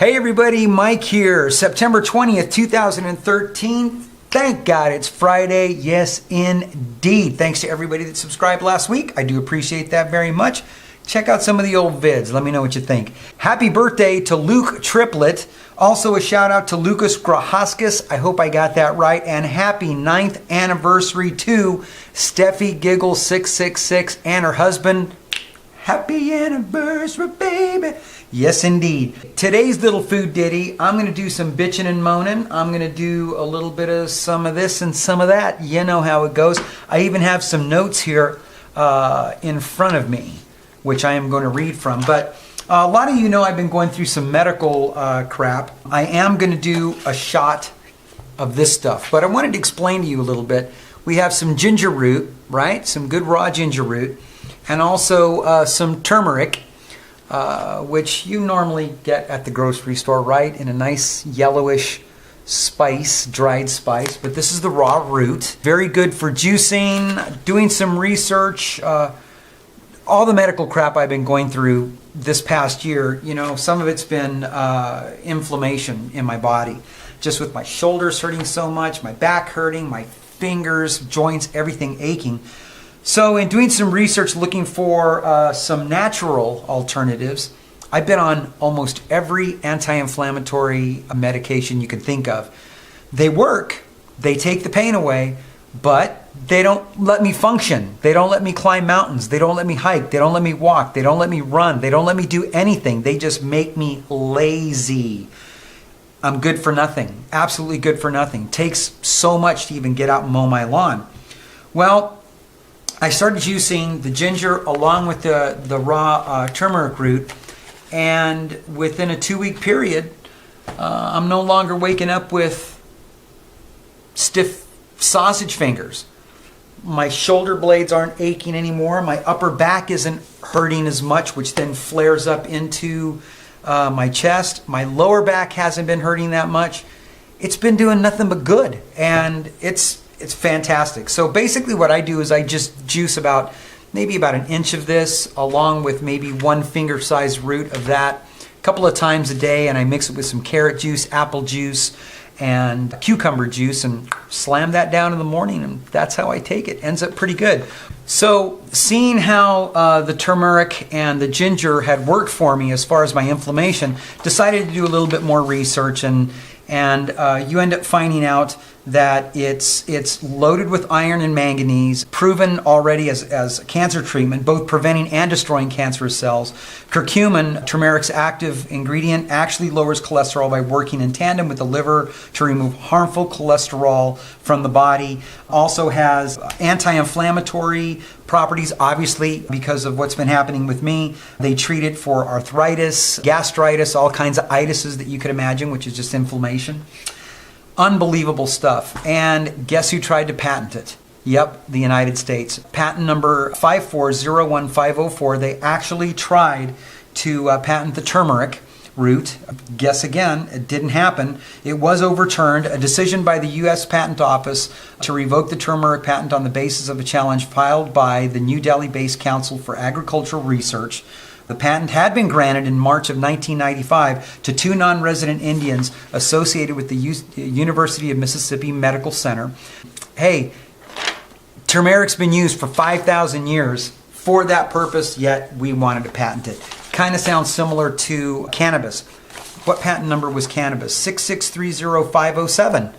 Hey everybody, Mike here. September 20th, 2013. Thank God it's Friday. Yes, indeed. Thanks to everybody that subscribed last week. I do appreciate that very much. Check out some of the old vids. Let me know what you think. Happy birthday to Luke Triplet. Also a shout out to Lucas Grahaskis. I hope I got that right. And happy 9th anniversary to Steffi Giggle 666 and her husband. Happy anniversary, baby. Yes, indeed. Today's little food ditty, I'm going to do some bitching and moaning. I'm going to do a little bit of some of this and some of that. You know how it goes. I even have some notes here in front of me, which I am going to read from. But a lot of you know I've been going through some medical crap. I am going to do a shot of this stuff. But I wanted to explain to you a little bit. We have some ginger root, right? Some good raw ginger root. And also some turmeric, which you normally get at the grocery store, right? In a nice yellowish spice, dried spice. But this is the raw root. Very good for juicing, doing some research. All the medical crap I've been going through this past year, you know, some of it's been inflammation in my body. Just with my shoulders hurting so much, my back hurting, my fingers, joints, everything aching. So in doing some research looking for some natural alternatives, I've been on almost every anti-inflammatory medication you can think of. They work, they take the pain away, but they don't let me function. They don't let me climb mountains. They don't let me hike. They don't let me walk. They don't let me run. They don't let me do anything. They just make me lazy. I'm good for nothing. Absolutely good for nothing. Takes so much to even get out and mow my lawn. Well, I started juicing the ginger along with the raw turmeric root, and within a 2-week period, I'm no longer waking up with stiff sausage fingers. My shoulder blades aren't aching anymore. My upper back isn't hurting as much, which then flares up into my chest. My lower back hasn't been hurting that much. It's been doing nothing but good, and it's fantastic. So basically what I do is I just juice maybe about an inch of this along with maybe 1 finger size root of that a couple of times a day, and I mix it with some carrot juice, apple juice, and cucumber juice and slam that down in the morning, and that's how I take it. Ends up pretty good. So seeing how the turmeric and the ginger had worked for me as far as my inflammation, decided to do a little bit more research, and you end up finding out that it's loaded with iron and manganese, proven already as cancer treatment, both preventing and destroying cancerous cells. Curcumin, turmeric's active ingredient, actually lowers cholesterol by working in tandem with the liver to remove harmful cholesterol from the body. Also has anti-inflammatory properties, obviously, because of what's been happening with me. They treat it for arthritis, gastritis, all kinds of itises that you could imagine, which is just inflammation. Unbelievable stuff. And guess who tried to patent it? Yep, the United States. Patent number 5401504. They actually tried to patent the turmeric root. Guess again, it didn't happen. It was overturned. A decision by the U.S. Patent Office to revoke the turmeric patent on the basis of a challenge filed by the New Delhi-based Council for Agricultural Research. The patent had been granted in March of 1995 to 2 non-resident Indians associated with the University of Mississippi Medical Center. Hey, turmeric's been used for 5,000 years for that purpose, yet we wanted to patent it. Kind of sounds similar to cannabis. What patent number was cannabis? 6630507.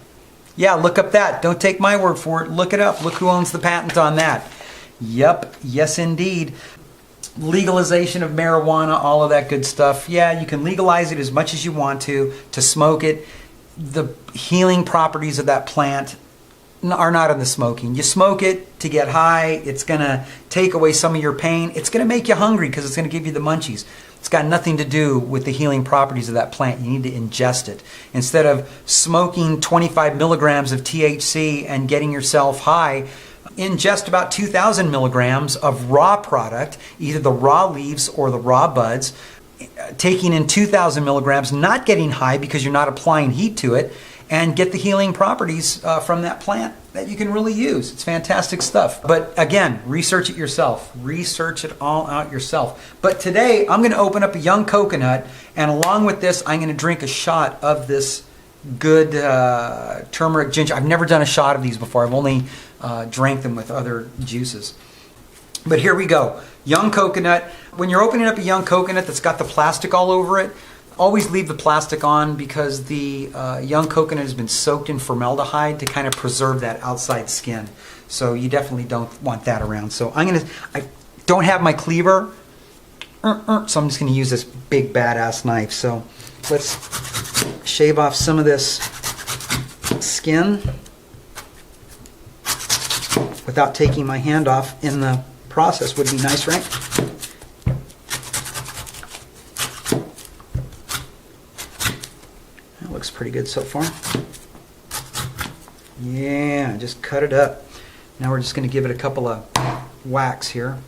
Yeah, look up that. Don't take my word for it. Look it up. Look who owns the patent on that. Yep, yes indeed. Legalization of marijuana, all of that good stuff. Yeah, you can legalize it as much as you want to smoke it. The healing properties of that plant are not in the smoking. You smoke it to get high. It's going to take away some of your pain. It's going to make you hungry because it's going to give you the munchies. It's got nothing to do with the healing properties of that plant. You need to ingest it. Instead of smoking 25 milligrams of THC and getting yourself high, ingest about 2,000 milligrams of raw product, either the raw leaves or the raw buds, taking in 2,000 milligrams, not getting high because you're not applying heat to it, and get the healing properties from that plant that you can really use. It's fantastic stuff. But again, research it yourself. Research it all out yourself. But today, I'm going to open up a young coconut, and along with this, I'm going to drink a shot of this good turmeric ginger. I've never done a shot of these before. I've only drank them with other juices. But here we go. Young coconut. When you're opening up a young coconut that's got the plastic all over it, always leave the plastic on, because the young coconut has been soaked in formaldehyde to kind of preserve that outside skin. So you definitely don't want that around. So I don't have my cleaver, so I'm just going to use this big badass knife. So let's shave off some of this skin without taking my hand off in the process. Would be nice, right? That looks pretty good so far. Yeah, just cut it up. Now we're just going to give it a couple of whacks here.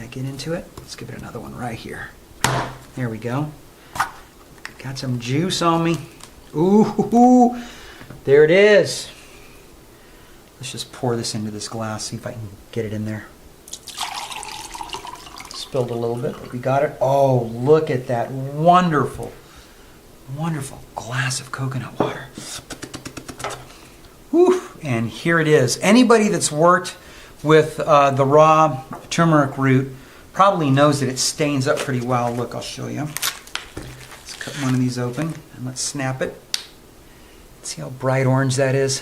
Get into it. Let's give it another one right here. There we go. Got some juice on me. Ooh, there it is. Let's just pour this into this glass, see if I can get it in there. Spilled a little bit, but we got it. Oh, look at that wonderful, wonderful glass of coconut water. Whew. And here it is. Anybody that's worked with the raw turmeric root probably knows that it stains up pretty well. Look, I'll show you. Let's cut one of these open and let's snap it. See how bright orange that is?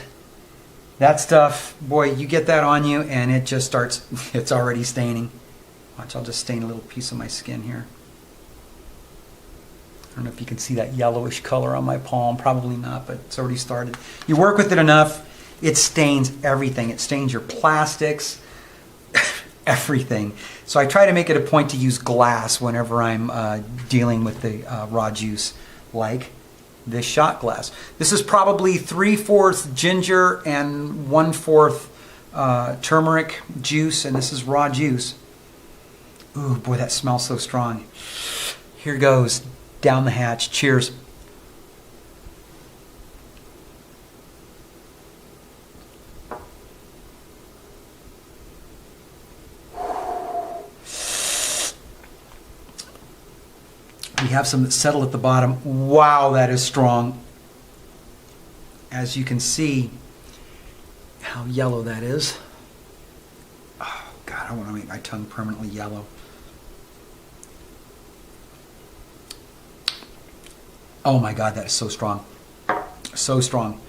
That stuff, boy, you get that on you and it just starts, it's already staining. Watch, I'll just stain a little piece of my skin here. I don't know if you can see that yellowish color on my palm. Probably not, but it's already started. You work with it enough, it stains everything. It stains your plastics, everything. So I try to make it a point to use glass whenever I'm dealing with the raw juice, like this shot glass. This is probably 3/4 ginger and 1/4 turmeric juice, and this is raw juice. Ooh, boy, that smells so strong. Here goes, down the hatch. Cheers. We have some that settle at the bottom. Wow, that is strong. As you can see how yellow that is. Oh, God, I want to make my tongue permanently yellow. Oh my God, that is so strong. So strong.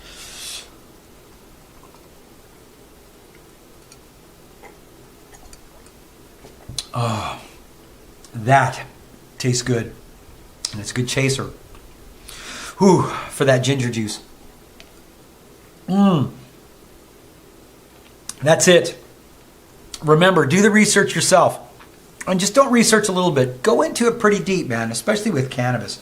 Oh, that tastes good. And it's a good chaser. Whew, for that ginger juice. That's it. Remember, do the research yourself. And just don't research a little bit. Go into it pretty deep, man, especially with cannabis.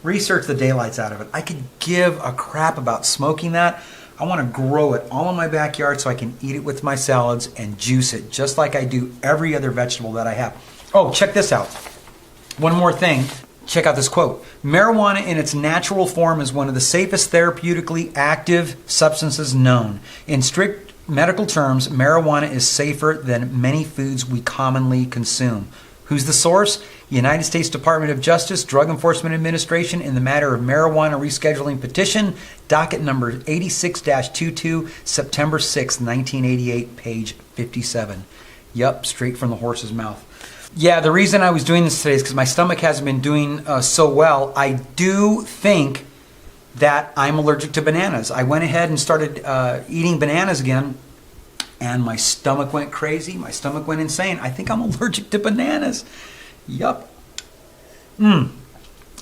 Research the daylights out of it. I could give a crap about smoking that. I want to grow it all in my backyard so I can eat it with my salads and juice it just like I do every other vegetable that I have. Oh, check this out. One more thing. Check out this quote. Marijuana in its natural form is one of the safest therapeutically active substances known. In strict medical terms, marijuana is safer than many foods we commonly consume. Who's the source? United States Department of Justice, Drug Enforcement Administration in the matter of marijuana rescheduling petition, docket number 86-22, September 6, 1988, page 57. Yup, straight from the horse's mouth. Yeah, the reason I was doing this today is because my stomach hasn't been doing so well. I do think that I'm allergic to bananas. I went ahead and started eating bananas again, and my stomach went crazy. My stomach went insane. I think I'm allergic to bananas. Yup.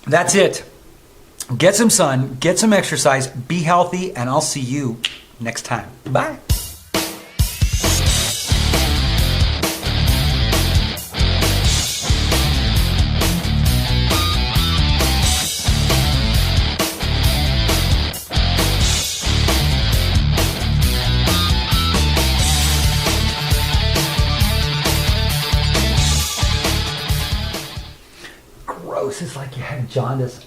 That's it. Get some sun, get some exercise, be healthy, and I'll see you next time. Bye. gross. It's like you had jaundice.